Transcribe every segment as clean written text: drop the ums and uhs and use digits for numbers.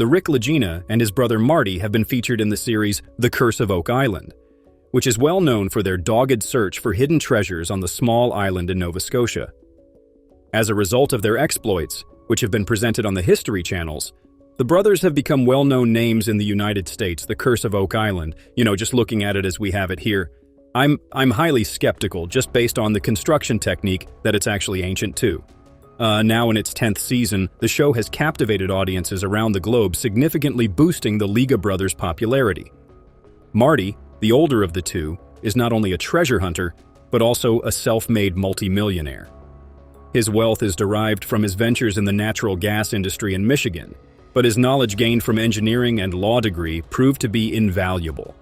The Rick Lagena and his brother Marty have been featured in the series The Curse of Oak Island, which is well known for their dogged search for hidden treasures on the small island in Nova Scotia. As a result of their exploits, which have been presented on the History channels, the brothers have become well-known names in the United States. The Curse of Oak Island, just looking at it as we have it here, I'm highly skeptical just based on the construction technique that it's actually ancient too. Now in its 10th season, the show has captivated audiences around the globe, significantly boosting the Liga brothers' popularity. Marty, the older of the two, is not only a treasure hunter, but also a self-made multimillionaire. His wealth is derived from his ventures in the natural gas industry in Michigan, but his knowledge gained from engineering and law degree proved to be invaluable.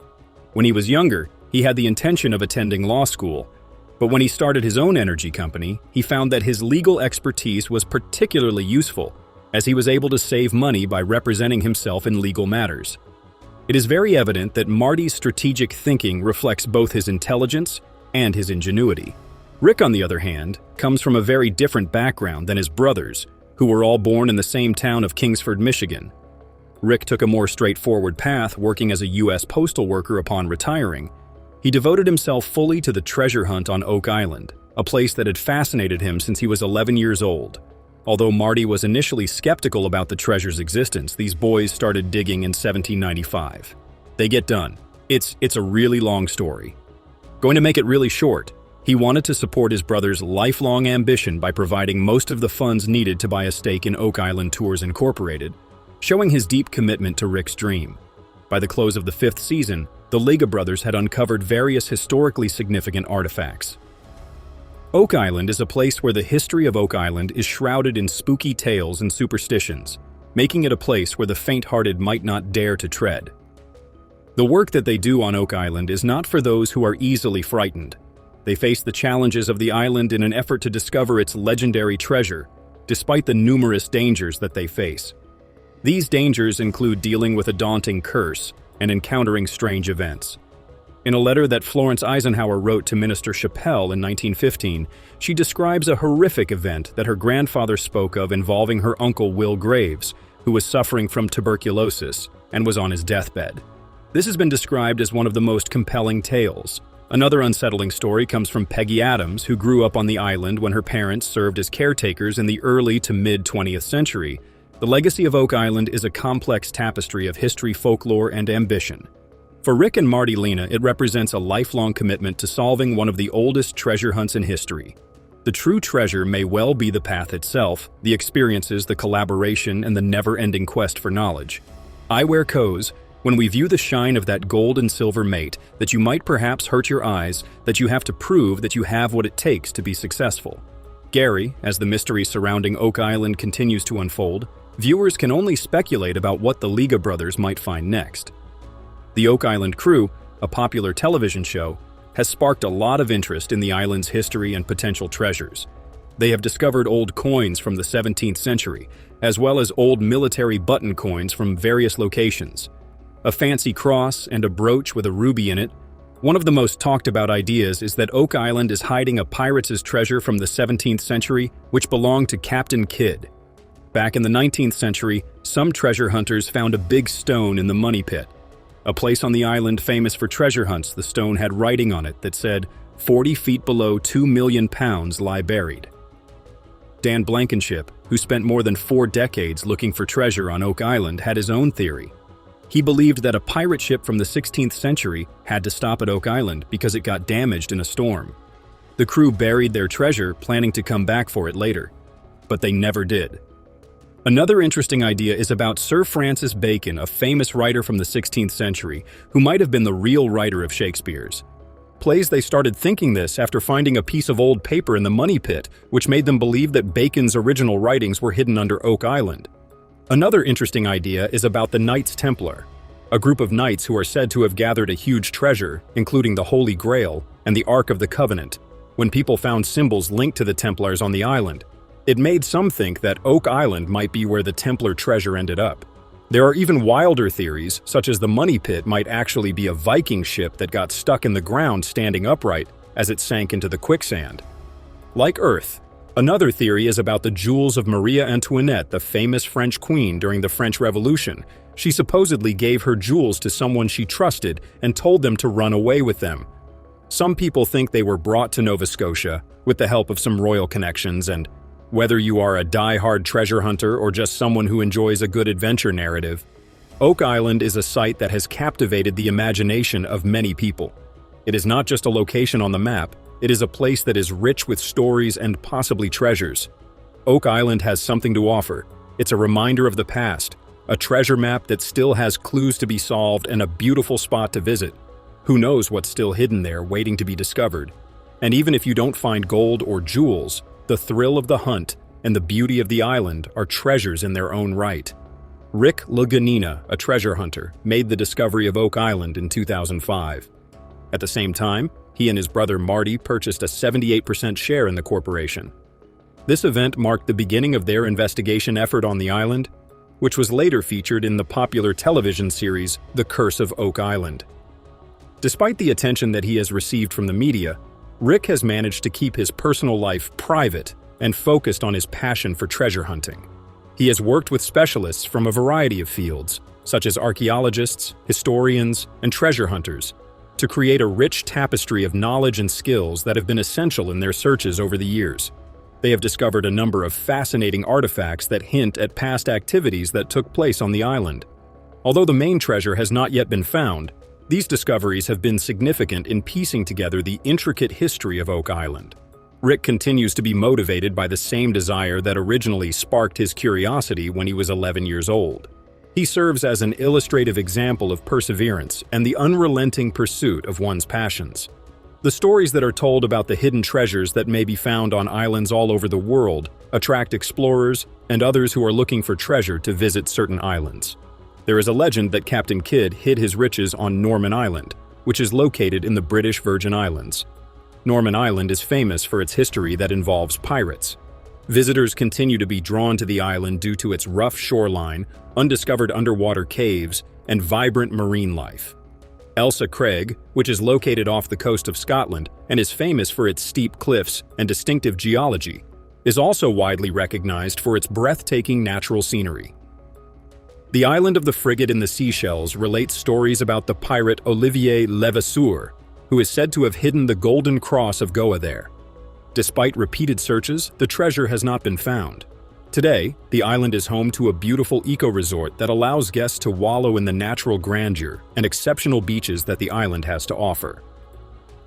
When he was younger, he had the intention of attending law school, but when he started his own energy company, he found that his legal expertise was particularly useful, as he was able to save money by representing himself in legal matters. It is very evident that Marty's strategic thinking reflects both his intelligence and his ingenuity. Rick, on the other hand, comes from a very different background than his brothers, who were all born in the same town of Kingsford, Michigan. Rick took a more straightforward path, working as a U.S. postal worker upon retiring. He devoted himself fully to the treasure hunt on Oak Island, a place that had fascinated him since he was 11 years old. Although Marty was initially skeptical about the treasure's existence, these boys started digging in 1795. They get done. It's a really long story. Going to make it really short, he wanted to support his brother's lifelong ambition by providing most of the funds needed to buy a stake in Oak Island Tours Incorporated, showing his deep commitment to Rick's dream. By the close of the 5th season, the Liga brothers had uncovered various historically significant artifacts. Oak Island is a place where the history of Oak Island is shrouded in spooky tales and superstitions, making it a place where the faint-hearted might not dare to tread. The work that they do on Oak Island is not for those who are easily frightened. They face the challenges of the island in an effort to discover its legendary treasure, despite the numerous dangers that they face. These dangers include dealing with a daunting curse and encountering strange events. In a letter that Florence Eisenhower wrote to Minister Chappelle in 1915, she describes a horrific event that her grandfather spoke of involving her uncle Will Graves, who was suffering from tuberculosis and was on his deathbed. This has been described as one of the most compelling tales. Another unsettling story comes from Peggy Adams, who grew up on the island when her parents served as caretakers in the early to mid-20th century. The legacy of Oak Island is a complex tapestry of history, folklore, and ambition. For Rick and Marty Lena, it represents a lifelong commitment to solving one of the oldest treasure hunts in history. The true treasure may well be the path itself, the experiences, the collaboration, and the never-ending quest for knowledge. I wear coes. When we view the shine of that gold and silver mate, that you might perhaps hurt your eyes, that you have to prove that you have what it takes to be successful. Gary, as the mystery surrounding Oak Island continues to unfold, viewers can only speculate about what the Liga brothers might find next. The Oak Island Crew, a popular television show, has sparked a lot of interest in the island's history and potential treasures. They have discovered old coins from the 17th century, as well as old military button coins from various locations. A fancy cross and a brooch with a ruby in it. One of the most talked about ideas is that Oak Island is hiding a pirate's treasure from the 17th century, which belonged to Captain Kidd. Back in the 19th century, some treasure hunters found a big stone in the Money Pit. A place on the island famous for treasure hunts, the stone had writing on it that said, 40 feet below 2 million pounds lie buried. Dan Blankenship, who spent more than 4 decades looking for treasure on Oak Island, had his own theory. He believed that a pirate ship from the 16th century had to stop at Oak Island because it got damaged in a storm. The crew buried their treasure, planning to come back for it later, but they never did. Another interesting idea is about Sir Francis Bacon, a famous writer from the 16th century, who might have been the real writer of Shakespeare's plays. They started thinking this after finding a piece of old paper in the Money Pit, which made them believe that Bacon's original writings were hidden under Oak Island. Another interesting idea is about the Knights Templar, a group of knights who are said to have gathered a huge treasure, including the Holy Grail and the Ark of the Covenant. When people found symbols linked to the Templars on the island, it made some think that Oak Island might be where the Templar treasure ended up. There are even wilder theories, such as the Money Pit might actually be a Viking ship that got stuck in the ground standing upright as it sank into the quicksand. Like Earth, Another theory is about the jewels of Marie Antoinette, the famous French queen during the French Revolution. She supposedly gave her jewels to someone she trusted and told them to run away with them. Some people think they were brought to Nova Scotia with the help of some royal connections, and whether you are a die-hard treasure hunter or just someone who enjoys a good adventure narrative, Oak Island is a site that has captivated the imagination of many people. It is not just a location on the map, it is a place that is rich with stories and possibly treasures. Oak Island has something to offer. It's a reminder of the past, a treasure map that still has clues to be solved, and a beautiful spot to visit. Who knows what's still hidden there waiting to be discovered? And even if you don't find gold or jewels, the thrill of the hunt and the beauty of the island are treasures in their own right. Rick Lagena, a treasure hunter, made the discovery of Oak Island in 2005. At the same time, he and his brother Marty purchased a 78% share in the corporation. This event marked the beginning of their investigation effort on the island, which was later featured in the popular television series The Curse of Oak Island. Despite the attention that he has received from the media, Rick has managed to keep his personal life private and focused on his passion for treasure hunting. He has worked with specialists from a variety of fields, such as archaeologists, historians, and treasure hunters, to create a rich tapestry of knowledge and skills that have been essential in their searches over the years. They have discovered a number of fascinating artifacts that hint at past activities that took place on the island. Although the main treasure has not yet been found, these discoveries have been significant in piecing together the intricate history of Oak Island. Rick continues to be motivated by the same desire that originally sparked his curiosity when he was 11 years old. He serves as an illustrative example of perseverance and the unrelenting pursuit of one's passions. The stories that are told about the hidden treasures that may be found on islands all over the world attract explorers and others who are looking for treasure to visit certain islands. There is a legend that Captain Kidd hid his riches on Norman Island, which is located in the British Virgin Islands. Norman Island is famous for its history that involves pirates. Visitors continue to be drawn to the island due to its rough shoreline, undiscovered underwater caves, and vibrant marine life. Elsa Craig, which is located off the coast of Scotland and is famous for its steep cliffs and distinctive geology, is also widely recognized for its breathtaking natural scenery. The island of the frigate in the Seychelles relates stories about the pirate Olivier Levasseur, who is said to have hidden the Golden Cross of Goa there. Despite repeated searches, the treasure has not been found. Today, the island is home to a beautiful eco-resort that allows guests to wallow in the natural grandeur and exceptional beaches that the island has to offer.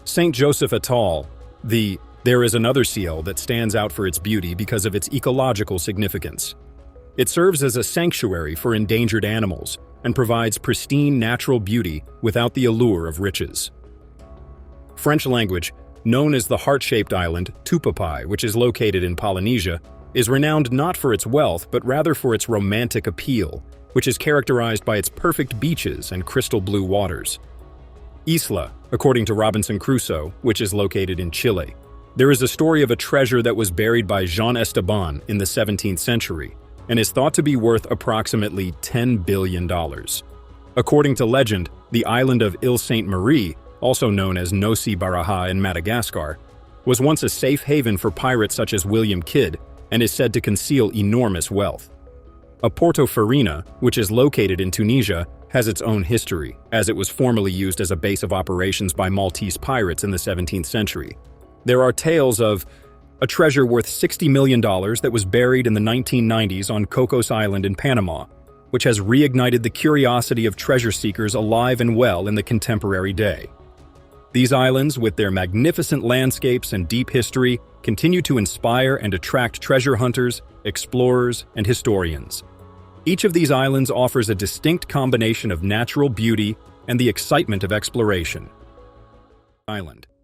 St. Joseph Atoll, there is another seal that stands out for its beauty because of its ecological significance. It serves as a sanctuary for endangered animals and provides pristine natural beauty without the allure of riches. French language, known as the heart-shaped island, Tupapai, which is located in Polynesia, is renowned not for its wealth but rather for its romantic appeal, which is characterized by its perfect beaches and crystal blue waters. Isla, according to Robinson Crusoe, which is located in Chile. There is a story of a treasure that was buried by Jean Esteban in the 17th century and is thought to be worth approximately $10 billion. According to legend, the island of Ile Sainte-Marie, also known as Nosy Baraha in Madagascar, was once a safe haven for pirates such as William Kidd and is said to conceal enormous wealth. Porto Farina, which is located in Tunisia, has its own history, as it was formerly used as a base of operations by Maltese pirates in the 17th century. There are tales of a treasure worth $60 million that was buried in the 1990s on Cocos Island in Panama, which has reignited the curiosity of treasure seekers alive and well in the contemporary day. These islands, with their magnificent landscapes and deep history, continue to inspire and attract treasure hunters, explorers, and historians. Each of these islands offers a distinct combination of natural beauty and the excitement of exploration.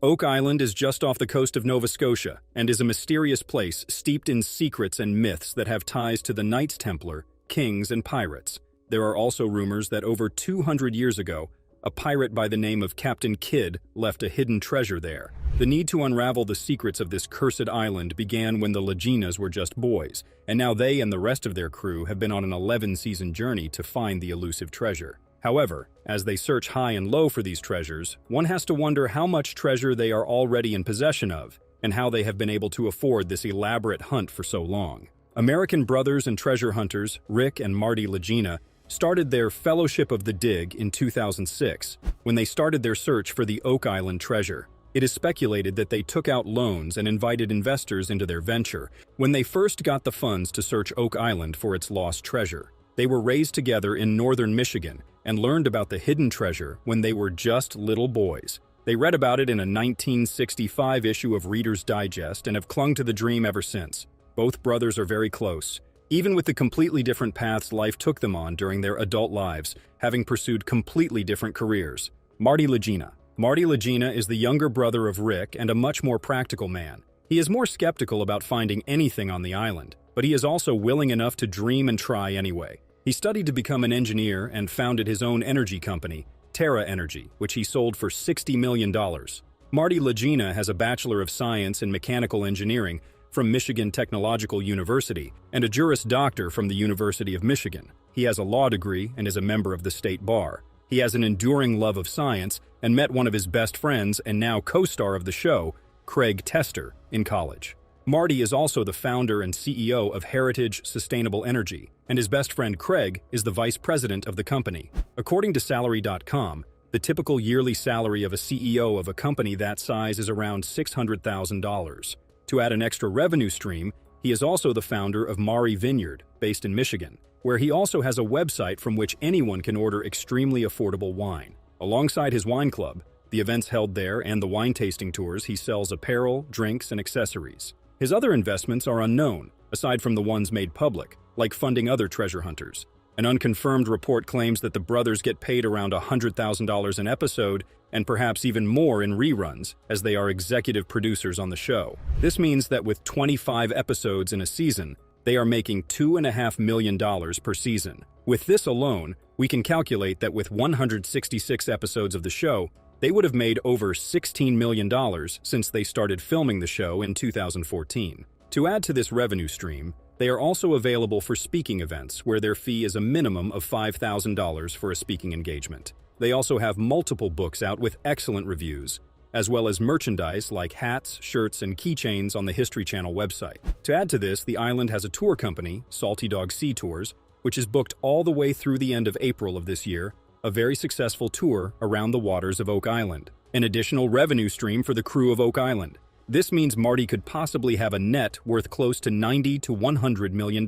Oak Island is just off the coast of Nova Scotia and is a mysterious place steeped in secrets and myths that have ties to the Knights Templar, kings, and pirates. There are also rumors that over 200 years ago, a pirate by the name of Captain Kidd left a hidden treasure there. The need to unravel the secrets of this cursed island began when the Lagenas were just boys, and now they and the rest of their crew have been on an 11-season journey to find the elusive treasure. However, as they search high and low for these treasures, one has to wonder how much treasure they are already in possession of, and how they have been able to afford this elaborate hunt for so long. American brothers and treasure hunters Rick and Marty Lagena started their Fellowship of the Dig in 2006 when they started their search for the Oak Island treasure. It is speculated that they took out loans and invited investors into their venture when they first got the funds to search Oak Island for its lost treasure. They were raised together in northern Michigan and learned about the hidden treasure when they were just little boys. They read about it in a 1965 issue of Reader's Digest and have clung to the dream ever since. Both brothers are very close, even with the completely different paths life took them on during their adult lives, having pursued completely different careers. Marty Lagena. Marty Lagena is the younger brother of Rick and a much more practical man. He is more skeptical about finding anything on the island, but he is also willing enough to dream and try anyway. He studied to become an engineer and founded his own energy company, Terra Energy, which he sold for $60 million. Marty Lagena has a Bachelor of Science in Mechanical Engineering from Michigan Technological University and a Juris Doctor from the University of Michigan. He has a law degree and is a member of the state bar. He has an enduring love of science and met one of his best friends and now co-star of the show, Craig Tester, in college. Marty is also the founder and CEO of Heritage Sustainable Energy, and his best friend Craig is the vice president of the company. According to Salary.com, the typical yearly salary of a CEO of a company that size is around $600,000. To add an extra revenue stream, he is also the founder of Maury Vineyard, based in Michigan, where he also has a website from which anyone can order extremely affordable wine. Alongside his wine club, the events held there, and the wine tasting tours, he sells apparel, drinks, and accessories. His other investments are unknown, aside from the ones made public, like funding other treasure hunters. An unconfirmed report claims that the brothers get paid around $100,000 an episode, and perhaps even more in reruns, as they are executive producers on the show. This means that with 25 episodes in a season, they are making $2.5 million per season. With this alone, we can calculate that with 166 episodes of the show, they would have made over $16 million since they started filming the show in 2014. To add to this revenue stream, they are also available for speaking events where their fee is a minimum of $5,000 for a speaking engagement. They also have multiple books out with excellent reviews, as well as merchandise like hats, shirts, and keychains on the History Channel website. To add to this, the island has a tour company, Salty Dog Sea Tours, which is booked all the way through the end of April of this year, a very successful tour around the waters of Oak Island. An additional revenue stream for the crew of Oak Island. This means Marty could possibly have a net worth close to $90 to $100 million.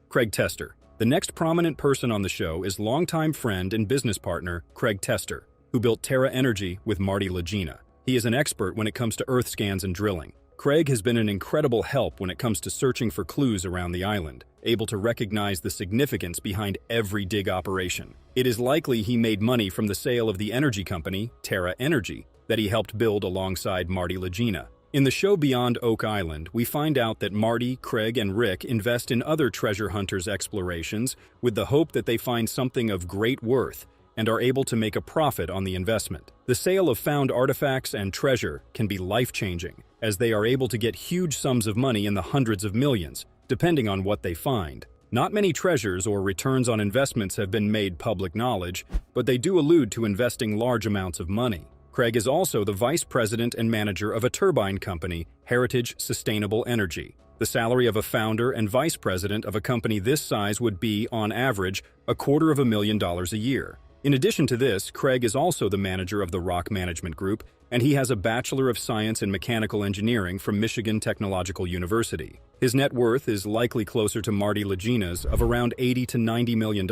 Craig Tester. The next prominent person on the show is longtime friend and business partner Craig Tester, who built Terra Energy with Marty Lagena. He is an expert when it comes to earth scans and drilling. Craig has been an incredible help when it comes to searching for clues around the island, able to recognize the significance behind every dig operation. It is likely he made money from the sale of the energy company, Terra Energy, that he helped build alongside Marty Lagena. In the show Beyond Oak Island, we find out that Marty, Craig, and Rick invest in other treasure hunters' explorations with the hope that they find something of great worth and are able to make a profit on the investment. The sale of found artifacts and treasure can be life-changing, as they are able to get huge sums of money in the hundreds of millions, depending on what they find. Not many treasures or returns on investments have been made public knowledge, but they do allude to investing large amounts of money. Craig is also the vice president and manager of a turbine company, Heritage Sustainable Energy. The salary of a founder and vice president of a company this size would be, on average, $250,000 a year. In addition to this, Craig is also the manager of the Rock Management Group, and he has a Bachelor of Science in Mechanical Engineering from Michigan Technological University. His net worth is likely closer to Marty Lagena's of around $80 to $90 million,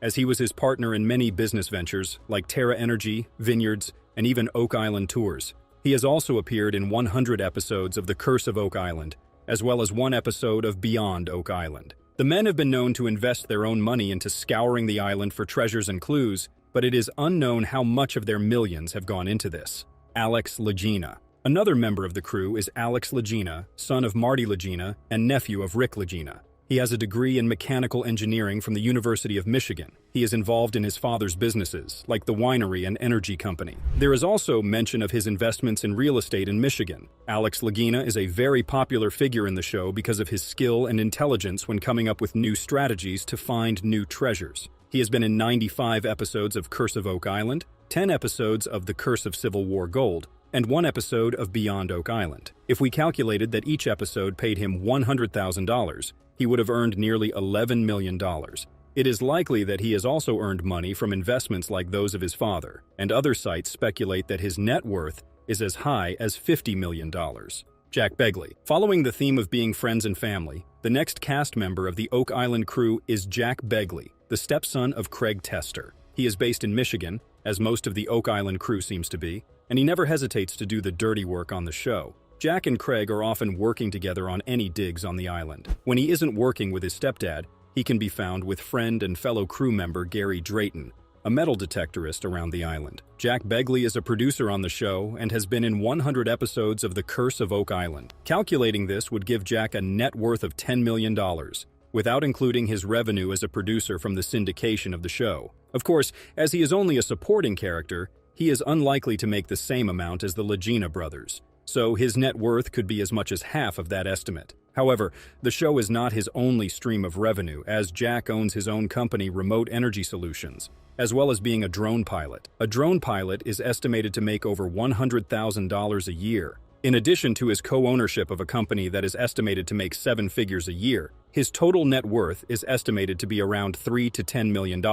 as he was his partner in many business ventures like Terra Energy, Vineyards, and even Oak Island tours. He has also appeared in 100 episodes of The Curse of Oak Island, as well as one episode of Beyond Oak Island. The men have been known to invest their own money into scouring the island for treasures and clues, but it is unknown how much of their millions have gone into this. Alex Lagena. Another member of the crew is Alex Lagena, son of Marty Lagena and nephew of Rick Lagena. He has a degree in mechanical engineering from the University of Michigan. He is involved in his father's businesses, like the winery and energy company. There is also mention of his investments in real estate in Michigan. Alex Lagena is a very popular figure in the show because of his skill and intelligence when coming up with new strategies to find new treasures. He has been in 95 episodes of Curse of Oak Island, 10 episodes of The Curse of Civil War Gold, and 1 episode of Beyond Oak Island. If we calculated that each episode paid him $100,000, he would have earned nearly $11 million. It is likely that he has also earned money from investments like those of his father, and other sites speculate that his net worth is as high as $50 million. Jack Begley. Following the theme of being friends and family, the next cast member of the Oak Island crew is Jack Begley, the stepson of Craig Tester. He is based in Michigan, as most of the Oak Island crew seems to be, and he never hesitates to do the dirty work on the show. Jack and Craig are often working together on any digs on the island. When he isn't working with his stepdad, he can be found with friend and fellow crew member Gary Drayton, a metal detectorist around the island. Jack Begley is a producer on the show and has been in 100 episodes of The Curse of Oak Island. Calculating this would give Jack a net worth of $10 million, without including his revenue as a producer from the syndication of the show. Of course, as he is only a supporting character, he is unlikely to make the same amount as the Lagena brothers, so his net worth could be as much as half of that estimate. However, the show is not his only stream of revenue, as Jack owns his own company, Remote Energy Solutions, as well as being a drone pilot. A drone pilot is estimated to make over $100,000 a year. In addition to his co-ownership of a company that is estimated to make 7 figures a year, his total net worth is estimated to be around $3 to $10 million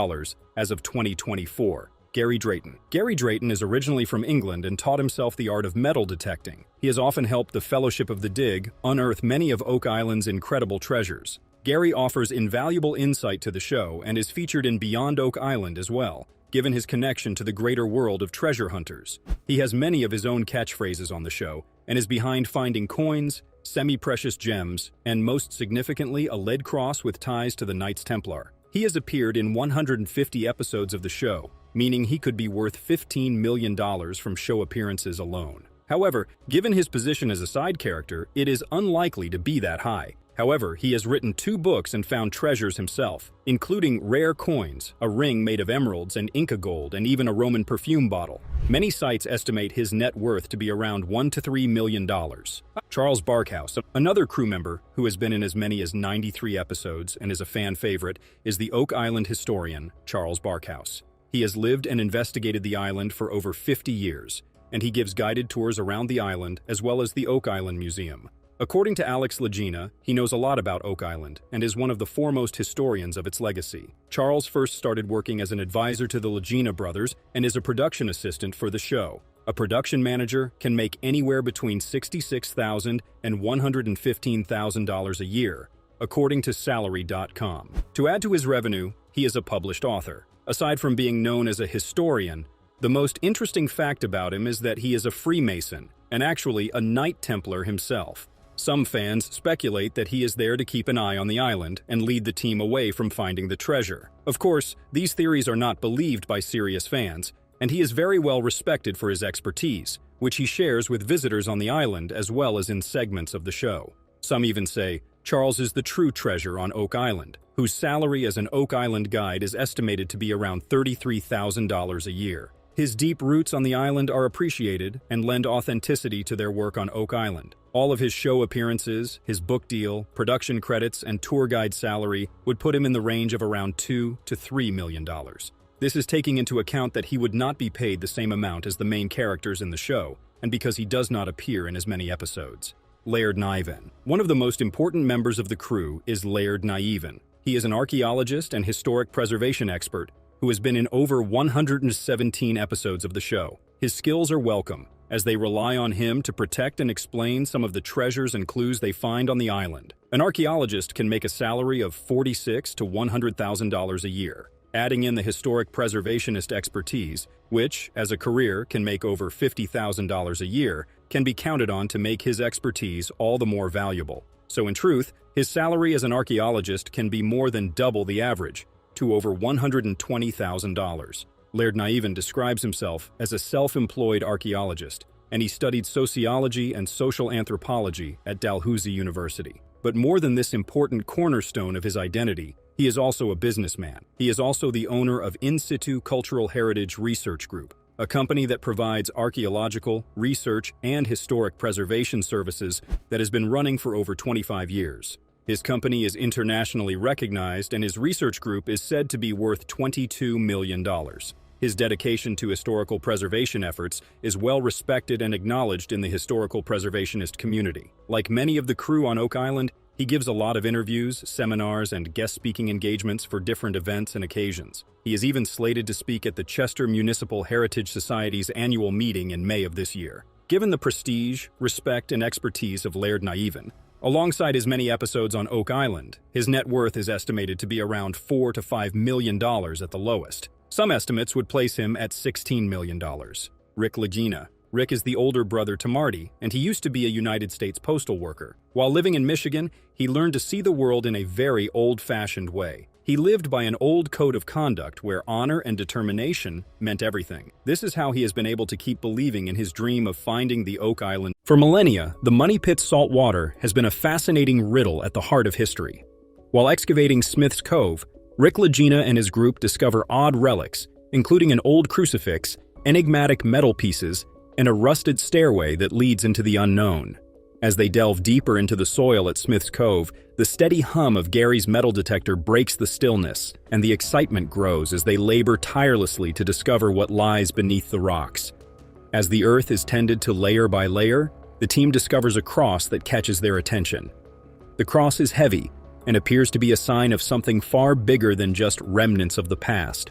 as of 2024. Gary Drayton. Gary Drayton is originally from England and taught himself the art of metal detecting. He has often helped the Fellowship of the Dig unearth many of Oak Island's incredible treasures. Gary offers invaluable insight to the show and is featured in Beyond Oak Island as well, given his connection to the greater world of treasure hunters. He has many of his own catchphrases on the show and is behind finding coins, semi-precious gems, and most significantly a lead cross with ties to the Knights Templar. He has appeared in 150 episodes of the show, meaning he could be worth $15 million from show appearances alone. However, given his position as a side character, it is unlikely to be that high. However, he has written 2 books and found treasures himself, including rare coins, a ring made of emeralds and Inca gold, and even a Roman perfume bottle. Many sites estimate his net worth to be around $1 to $3 million. Charles Barkhouse, another crew member who has been in as many as 93 episodes and is a fan favorite, is the Oak Island historian, Charles Barkhouse. He has lived and investigated the island for over 50 years, and he gives guided tours around the island as well as the Oak Island Museum. According to Lagena, he knows a lot about Oak Island and is one of the foremost historians of its legacy. Charles first started working as an advisor to the Lagena brothers and is a production assistant for the show. A production manager can make anywhere between $66,000 and $115,000 a year, according to salary.com. To add to his revenue, he is a published author. Aside from being known as a historian, the most interesting fact about him is that he is a Freemason and actually a Knight Templar himself. Some fans speculate that he is there to keep an eye on the island and lead the team away from finding the treasure. Of course, these theories are not believed by serious fans, and he is very well respected for his expertise, which he shares with visitors on the island as well as in segments of the show. Some even say Charles is the true treasure on Oak Island, whose salary as an Oak Island guide is estimated to be around $33,000 a year. His deep roots on the island are appreciated and lend authenticity to their work on Oak Island. All of his show appearances, his book deal, production credits, and tour guide salary would put him in the range of around $2 to $3 million. This is taking into account that he would not be paid the same amount as the main characters in the show, and because he does not appear in as many episodes. Laird Niven. One of the most important members of the crew is Laird Niven. He is an archaeologist and historic preservation expert who has been in over 117 episodes of the show. His skills are welcome, as they rely on him to protect and explain some of the treasures and clues they find on the island. An archaeologist can make a salary of $46,000 to $100,000 a year. Adding in the historic preservationist expertise, which, as a career, can make over $50,000 a year, can be counted on to make his expertise all the more valuable. So in truth, his salary as an archaeologist can be more than double the average, to over $120,000. Laird Niven describes himself as a self-employed archaeologist, and he studied sociology and social anthropology at Dalhousie University. But more than this important cornerstone of his identity, he is also a businessman. He is also the owner of In Situ Cultural Heritage Research Group, a company that provides archaeological, research, and historic preservation services that has been running for over 25 years. His company is internationally recognized, and his research group is said to be worth $22 million. His dedication to historical preservation efforts is well respected and acknowledged in the historical preservationist community. Like many of the crew on Oak Island, he gives a lot of interviews, seminars, and guest speaking engagements for different events and occasions. He is even slated to speak at the Chester Municipal Heritage Society's annual meeting in May of this year. Given the prestige, respect, and expertise of LagIna, alongside his many episodes on Oak Island, his net worth is estimated to be around $4 to $5 million at the lowest. Some estimates would place him at $16 million. Lagena. Rick is the older brother to Marty, and he used to be a United States postal worker. While living in Michigan, he learned to see the world in a very old-fashioned way. He lived by an old code of conduct where honor and determination meant everything. This is how he has been able to keep believing in his dream of finding the Oak Island. For millennia, the Money Pit's salt water has been a fascinating riddle at the heart of history. While excavating Smith's Cove, Rick Lagena and his group discover odd relics, including an old crucifix, enigmatic metal pieces, and a rusted stairway that leads into the unknown. As they delve deeper into the soil at Smith's Cove, the steady hum of Gary's metal detector breaks the stillness, and the excitement grows as they labor tirelessly to discover what lies beneath the rocks. As the earth is tended to layer by layer, the team discovers a cross that catches their attention. The cross is heavy and appears to be a sign of something far bigger than just remnants of the past.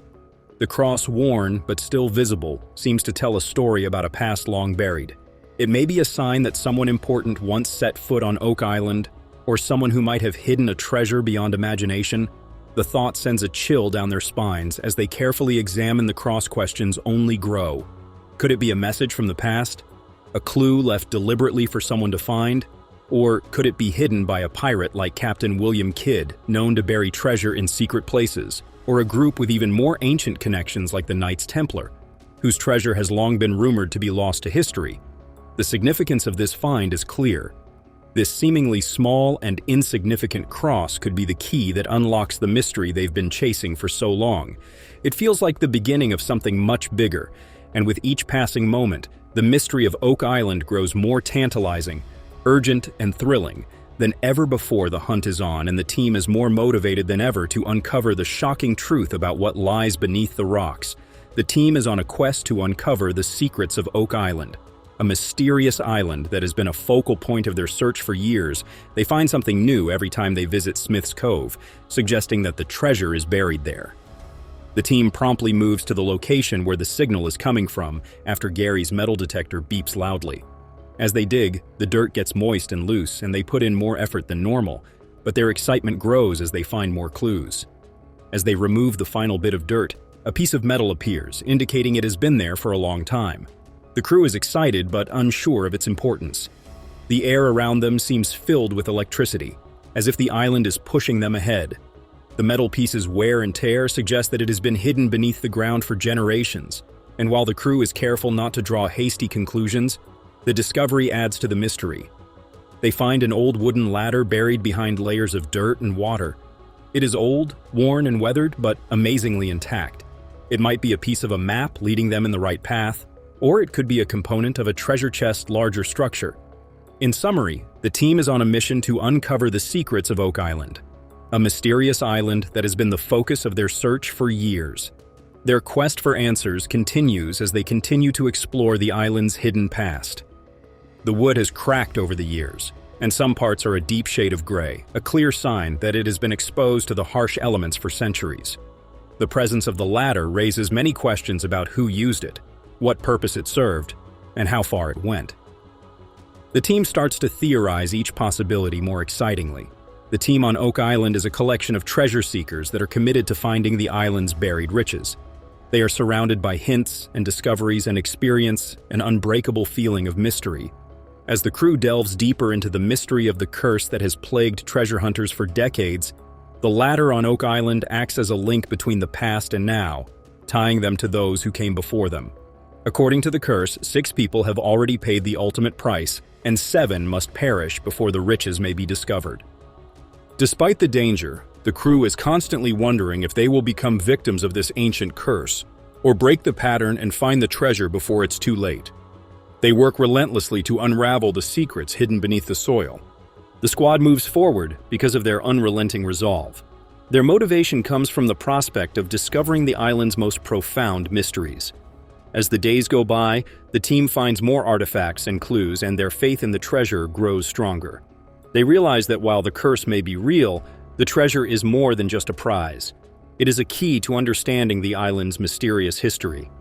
The cross, worn but still visible, seems to tell a story about a past long buried. It may be a sign that someone important once set foot on Oak Island, or someone who might have hidden a treasure beyond imagination. The thought sends a chill down their spines as they carefully examine the cross. Questions only grow. Could it be a message from the past? A clue left deliberately for someone to find? Or could it be hidden by a pirate like Captain William Kidd, known to bury treasure in secret places? Or a group with even more ancient connections like the Knights Templar, whose treasure has long been rumored to be lost to history? The significance of this find is clear. This seemingly small and insignificant cross could be the key that unlocks the mystery they've been chasing for so long. It feels like the beginning of something much bigger, and with each passing moment, the mystery of Oak Island grows more tantalizing, urgent, and thrilling than ever before. The hunt is on, and the team is more motivated than ever to uncover the shocking truth about what lies beneath the rocks. The team is on a quest to uncover the secrets of Oak Island, a mysterious island that has been a focal point of their search for years. They find something new every time they visit Smith's Cove, suggesting that the treasure is buried there. The team promptly moves to the location where the signal is coming from after Gary's metal detector beeps loudly. As they dig, the dirt gets moist and loose, and they put in more effort than normal, but their excitement grows as they find more clues. As they remove the final bit of dirt, a piece of metal appears, indicating it has been there for a long time. The crew is excited but unsure of its importance. The air around them seems filled with electricity, as if the island is pushing them ahead. The metal pieces' wear and tear suggest that it has been hidden beneath the ground for generations, and while the crew is careful not to draw hasty conclusions, the discovery adds to the mystery. They find an old wooden ladder buried behind layers of dirt and water. It is old, worn, and weathered, but amazingly intact. It might be a piece of a map leading them in the right path, or it could be a component of a treasure chest's larger structure. In summary, the team is on a mission to uncover the secrets of Oak Island, a mysterious island that has been the focus of their search for years. Their quest for answers continues as they continue to explore the island's hidden past. The wood has cracked over the years, and some parts are a deep shade of gray, a clear sign that it has been exposed to the harsh elements for centuries. The presence of the ladder raises many questions about who used it, what purpose it served, and how far it went. The team starts to theorize each possibility more excitingly. The team on Oak Island is a collection of treasure seekers that are committed to finding the island's buried riches. They are surrounded by hints and discoveries and experience an unbreakable feeling of mystery. As the crew delves deeper into the mystery of the curse that has plagued treasure hunters for decades, the ladder on Oak Island acts as a link between the past and now, tying them to those who came before them. According to the curse, 6 people have already paid the ultimate price, and 7 must perish before the riches may be discovered. Despite the danger, the crew is constantly wondering if they will become victims of this ancient curse, or break the pattern and find the treasure before it's too late. They work relentlessly to unravel the secrets hidden beneath the soil. The squad moves forward because of their unrelenting resolve. Their motivation comes from the prospect of discovering the island's most profound mysteries. As the days go by, the team finds more artifacts and clues, and their faith in the treasure grows stronger. They realize that while the curse may be real, the treasure is more than just a prize. It is a key to understanding the island's mysterious history.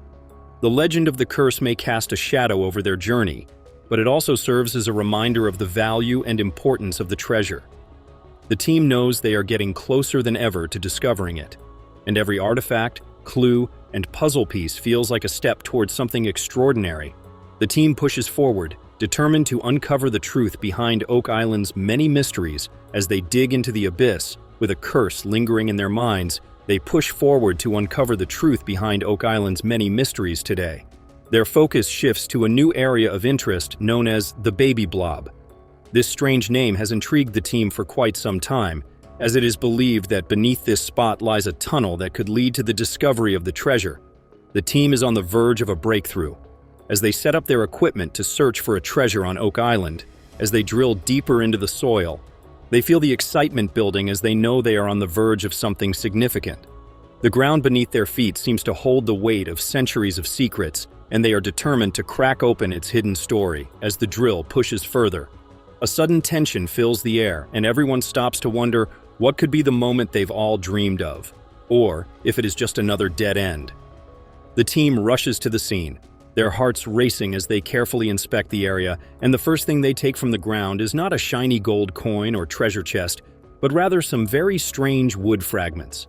The legend of the curse may cast a shadow over their journey, but it also serves as a reminder of the value and importance of the treasure. The team knows they are getting closer than ever to discovering it, and every artifact, clue, and puzzle piece feels like a step towards something extraordinary. The team pushes forward, determined to uncover the truth behind Oak Island's many mysteries. As they dig into the abyss, with a curse lingering in their minds, they push forward to uncover the truth behind Oak Island's many mysteries today. Their focus shifts to a new area of interest known as the Baby Blob. This strange name has intrigued the team for quite some time, as it is believed that beneath this spot lies a tunnel that could lead to the discovery of the treasure. The team is on the verge of a breakthrough. As they set up their equipment to search for a treasure on Oak Island, as they drill deeper into the soil, they feel the excitement building as they know they are on the verge of something significant. The ground beneath their feet seems to hold the weight of centuries of secrets, and they are determined to crack open its hidden story as the drill pushes further. A sudden tension fills the air, and everyone stops to wonder what could be the moment they've all dreamed of, or if it is just another dead end. The team rushes to the scene, their hearts racing as they carefully inspect the area, and the first thing they take from the ground is not a shiny gold coin or treasure chest, but rather some very strange wood fragments.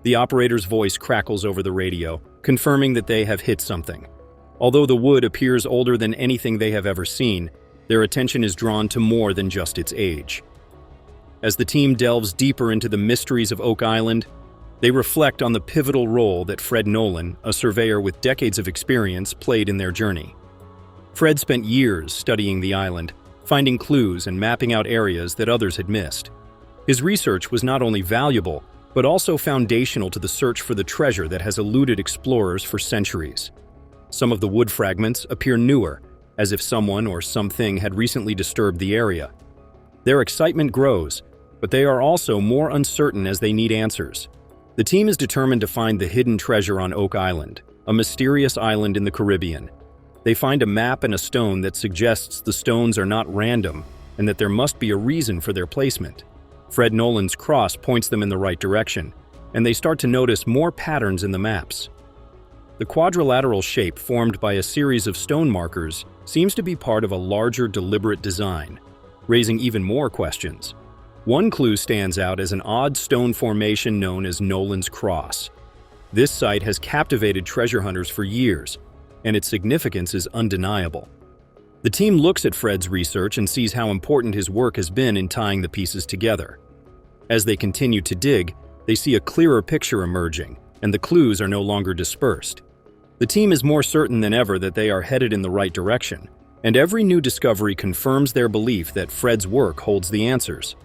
The operator's voice crackles over the radio, confirming that they have hit something. Although the wood appears older than anything they have ever seen, their attention is drawn to more than just its age. As the team delves deeper into the mysteries of Oak Island, they reflect on the pivotal role that Fred Nolan, a surveyor with decades of experience, played in their journey. Fred spent years studying the island, finding clues and mapping out areas that others had missed. His research was not only valuable, but also foundational to the search for the treasure that has eluded explorers for centuries. Some of the wood fragments appear newer, as if someone or something had recently disturbed the area. Their excitement grows, but they are also more uncertain as they need answers. The team is determined to find the hidden treasure on Oak Island, a mysterious island in the Caribbean. They find a map and a stone that suggests the stones are not random and that there must be a reason for their placement. Fred Nolan's cross points them in the right direction, and they start to notice more patterns in the maps. The quadrilateral shape formed by a series of stone markers seems to be part of a larger, deliberate design, raising even more questions. One clue stands out as an odd stone formation known as Nolan's Cross. This site has captivated treasure hunters for years, and its significance is undeniable. The team looks at Fred's research and sees how important his work has been in tying the pieces together. As they continue to dig, they see a clearer picture emerging, and the clues are no longer dispersed. The team is more certain than ever that they are headed in the right direction, and every new discovery confirms their belief that Fred's work holds the answers.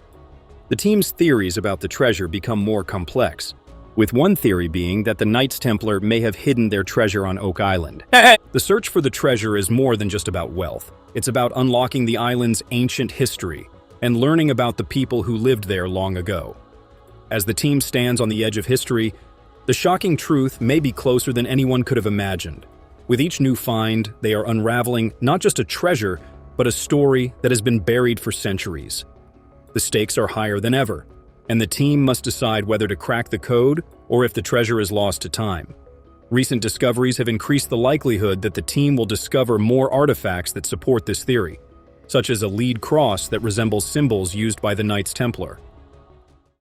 The team's theories about the treasure become more complex, with one theory being that the Knights Templar may have hidden their treasure on Oak Island. The search for the treasure is more than just about wealth. It's about unlocking the island's ancient history and learning about the people who lived there long ago. As the team stands on the edge of history, the shocking truth may be closer than anyone could have imagined. With each new find, they are unraveling not just a treasure, but a story that has been buried for centuries. The stakes are higher than ever, and the team must decide whether to crack the code or if the treasure is lost to time. Recent discoveries have increased the likelihood that the team will discover more artifacts that support this theory, such as a lead cross that resembles symbols used by the Knights Templar.